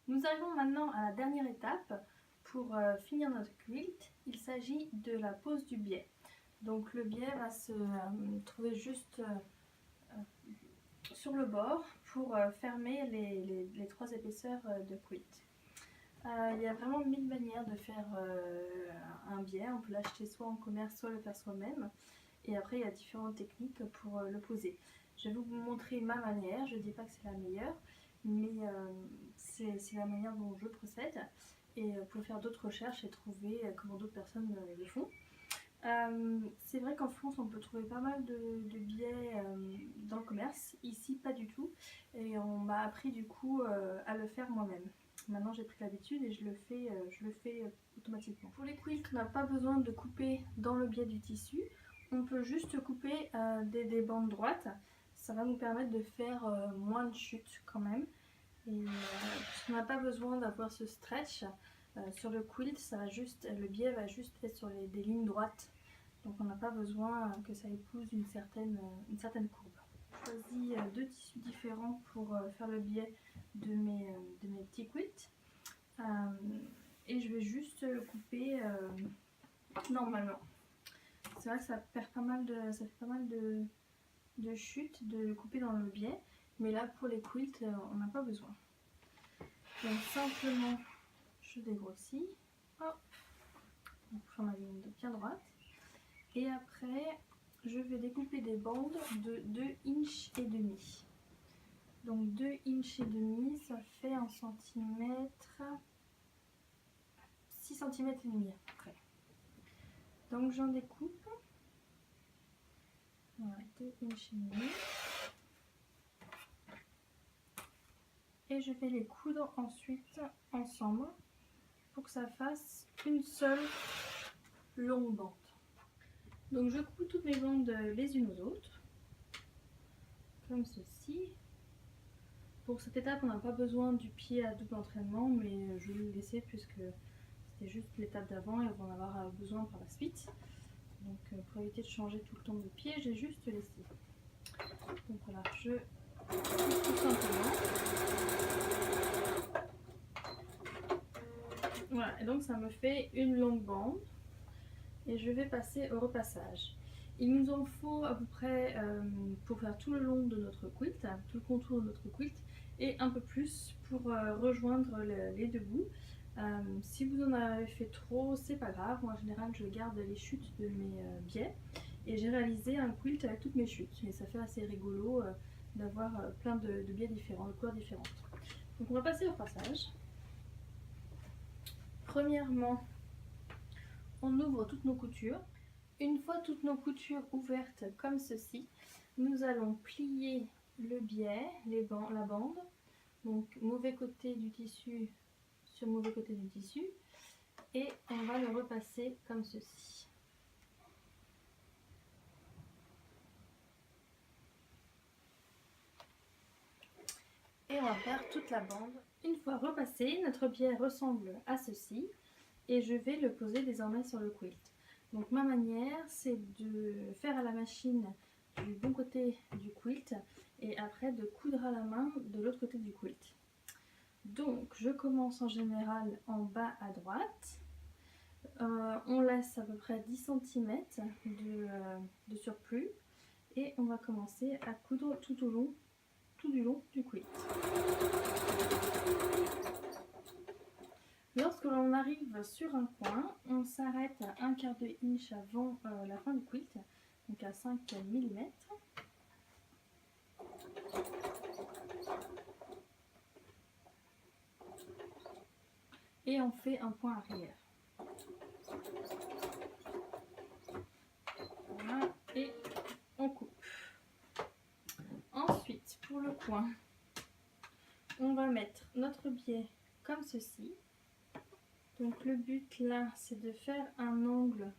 Nous arrivons maintenant à la dernière étape pour finir notre quilt. Il s'agit de la pose du biais. Donc le biais va se trouver juste sur le bord pour fermer les trois épaisseurs de quilt. Il y a vraiment 1000 manières de faire un biais. On peut l'acheter soit en commerce, soit le faire soi-même. Et après, il y a différentes techniques pour le poser. Je vais vous montrer ma manière. Je ne dis pas que c'est la meilleure, mais c'est la manière dont je procède. Et vous pouvez faire d'autres recherches et trouver comment d'autres personnes le font. C'est vrai qu'en France, on peut trouver pas mal de biais dans le commerce. Ici, pas du tout. Et on m'a appris du coup à le faire moi-même. Maintenant, j'ai pris l'habitude et je le fais automatiquement. Pour les quilts, on n'a pas besoin de couper dans le biais du tissu. On peut juste couper des bandes droites. Ça va nous permettre de faire moins de chutes quand même. Et on n'a pas besoin d'avoir ce stretch. Sur le quilt, le biais va juste être sur des lignes droites. Donc on n'a pas besoin que ça épouse une certaine courbe. J'ai choisi deux tissus différents pour faire le biais de mes petits quilts. Et je vais juste le couper normalement. C'est vrai que ça fait pas mal de chutes de le couper dans le biais. Mais là pour les quilts, on n'a pas besoin. Donc simplement je dégrossis, hop, donc je fais ma ligne bien droite, et après je vais découper des bandes de 2 inches et demi. Donc 2 inches et demi, ça fait un centimètre, 6 cm et demi à peu près. Donc j'en découpe, voilà, 2 inches et demi. Et je vais les coudre ensuite ensemble pour que ça fasse une seule longue bande. Donc je couds toutes mes bandes les unes aux autres, comme ceci. Pour cette étape, on n'a pas besoin du pied à double entraînement, mais je vais le laisser puisque c'était juste l'étape d'avant et on va en avoir besoin par la suite. Donc pour éviter de changer tout le temps de pied, j'ai juste laissé. Donc voilà, je couds tout simplement. Voilà, et donc ça me fait une longue bande. Et je vais passer au repassage. Il nous en faut à peu près pour faire tout le long de notre quilt, tout le contour de notre quilt, et un peu plus pour rejoindre les deux bouts. Si vous en avez fait trop, c'est pas grave. Moi en général je garde les chutes de mes biais et j'ai réalisé un quilt avec toutes mes chutes. Et ça fait assez rigolo d'avoir plein de biais différents, de couleurs différentes. Donc on va passer au repassage. Premièrement, on ouvre toutes nos coutures. Une fois toutes nos coutures ouvertes comme ceci, nous allons plier le biais, la bande, donc mauvais côté du tissu sur mauvais côté du tissu, et on va le repasser comme ceci. Et on va faire toute la bande. Une fois repassé, notre biais ressemble à ceci, et je vais le poser désormais sur le quilt. Donc ma manière, c'est de faire à la machine du bon côté du quilt et après de coudre à la main de l'autre côté du quilt. Donc je commence en général en bas à droite. On laisse à peu près 10 cm de surplus et on va commencer à coudre tout du long du quilt. Lorsque l'on arrive sur un coin, on s'arrête à 1/4 inch avant la fin du quilt, donc à 5 mm. Et on fait un point arrière. Voilà, et on coupe. Ensuite, pour le coin, on va mettre notre biais comme ceci. Donc le but là, c'est de faire un angle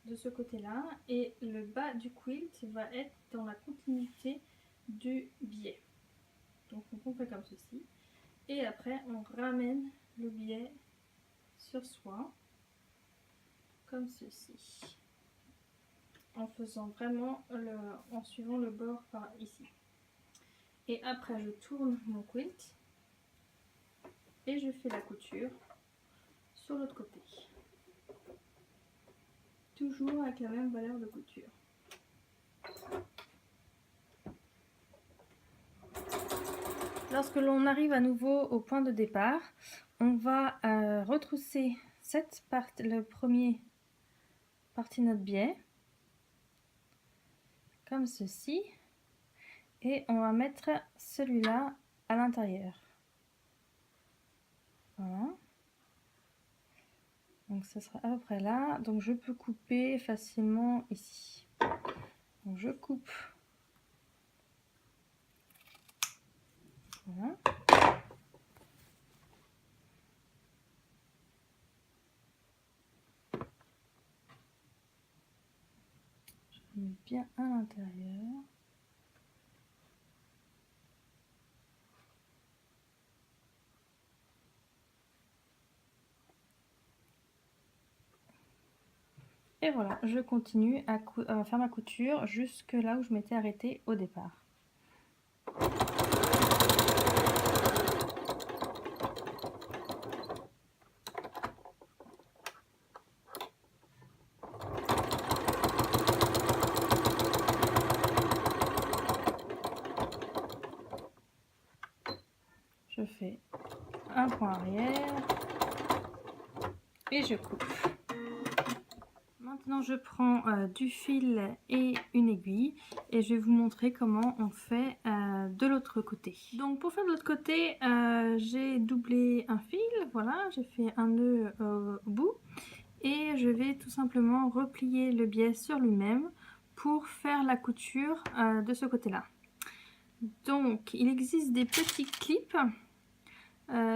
de ce côté-là et le bas du quilt va être dans la continuité du biais. Donc on fait comme ceci. Et après, on ramène le biais sur soi, comme ceci. En faisant vraiment, en suivant le bord par ici. Et après, je tourne mon quilt. et je fais la couture sur l'autre côté. Toujours avec la même valeur de couture. Lorsque l'on arrive à nouveau au point de départ, on va retrousser le premier partie de notre biais, comme ceci, et on va mettre celui-là à l'intérieur. Voilà. Donc ça sera à peu près là. Donc je peux couper facilement ici. Donc je coupe. Voilà. Je mets bien à l'intérieur. Et voilà, je continue à faire ma couture jusque là où je m'étais arrêtée au départ. Je fais un point arrière et je coupe. Maintenant je prends du fil et une aiguille et je vais vous montrer comment on fait de l'autre côté. Donc pour faire de l'autre côté, j'ai doublé un fil, voilà, j'ai fait un nœud au bout et je vais tout simplement replier le biais sur lui-même pour faire la couture de ce côté-là. Donc il existe des petits clips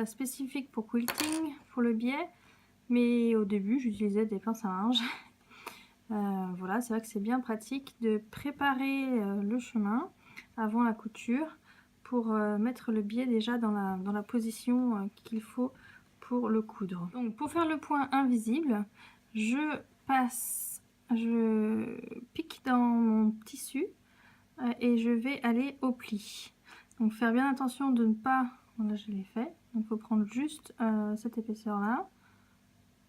spécifiques pour quilting, pour le biais, mais au début j'utilisais des pinces à linge. Voilà, c'est vrai que c'est bien pratique de préparer le chemin avant la couture pour mettre le biais déjà dans la position qu'il faut pour le coudre. Donc pour faire le point invisible, je pique dans mon tissu et je vais aller au pli. Donc faire bien attention de ne pas, voilà, je l'ai fait, donc il faut prendre juste cette épaisseur là,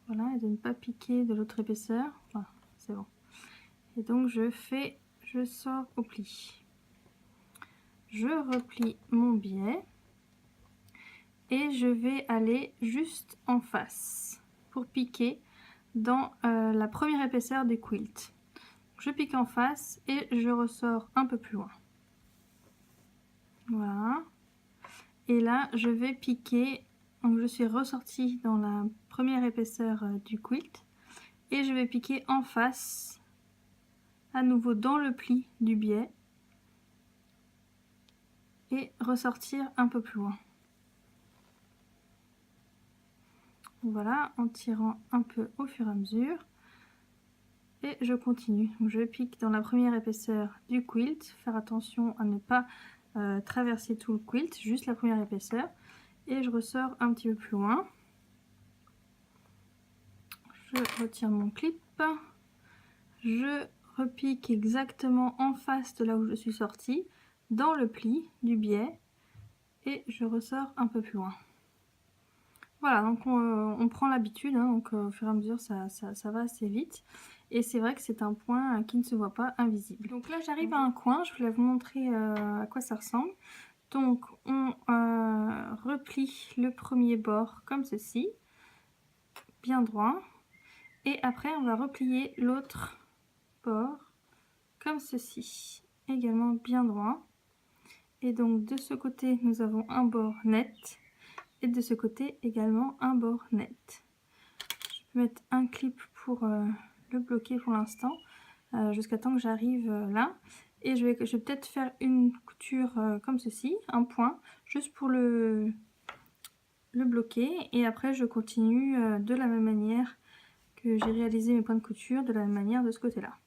voilà, et de ne pas piquer de l'autre épaisseur, voilà, c'est bon. Et donc je sors au pli. Je replie mon biais et je vais aller juste en face pour piquer dans la première épaisseur du quilt. Je pique en face et je ressors un peu plus loin. Voilà. Et là, je vais piquer. Donc je suis ressortie dans la première épaisseur du quilt et je vais piquer en face à nouveau dans le pli du biais et ressortir un peu plus loin. Voilà, en tirant un peu au fur et à mesure. Et je continue. Donc je pique dans la première épaisseur du quilt. Faire attention à ne pas traverser tout le quilt, juste la première épaisseur. Et je ressors un petit peu plus loin. Je retire mon clip. Je repique exactement en face de là où je suis sortie, dans le pli du biais. Et je ressors un peu plus loin. Voilà, donc on prend l'habitude, hein, donc au fur et à mesure ça va assez vite. Et c'est vrai que c'est un point qui ne se voit pas invisible. Donc là j'arrive à un coin, je voulais vous montrer à quoi ça ressemble. Donc on replie le premier bord comme ceci, bien droit. Et après on va replier l'autre bord comme ceci, également bien droit. Et donc de ce côté nous avons un bord net. Et de ce côté également un bord net. Je peux mettre un clip pour le bloquer pour l'instant, jusqu'à temps que j'arrive là. Et je vais peut-être faire une couture comme ceci, un point, juste pour le bloquer. Et après je continue de la même manière que j'ai réalisé mes points de couture, de la même manière de ce côté-là.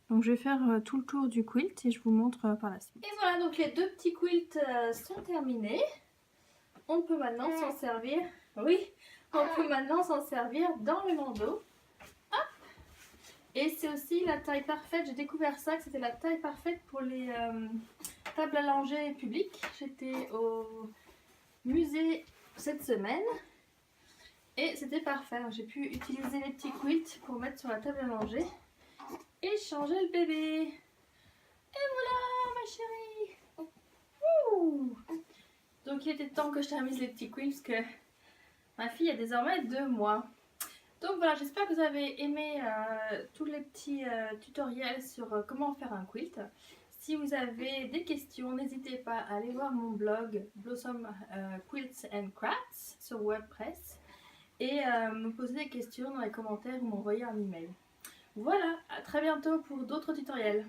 Donc je vais faire tout le tour du quilt et je vous montre par la suite. Et voilà, donc les deux petits quilts sont terminés. On peut maintenant s'en servir, oui, on peut maintenant s'en servir dans le bandeau. Hop. Et c'est aussi la taille parfaite, j'ai découvert ça, que c'était la taille parfaite pour les tables à langer publiques. J'étais au musée cette semaine. Et c'était parfait. J'ai pu utiliser les petits quilts pour mettre sur la table à manger et changer le bébé. Et voilà ma chérie. Ouh. Donc il était temps que je termine les petits quilts parce que ma fille a désormais 2 mois. Donc voilà, j'espère que vous avez aimé tous les petits tutoriels sur comment faire un quilt. Si vous avez des questions, n'hésitez pas à aller voir mon blog Blossom Quilts and Crafts sur WordPress et me poser des questions dans les commentaires ou m'envoyer un email. Voilà, à très bientôt pour d'autres tutoriels.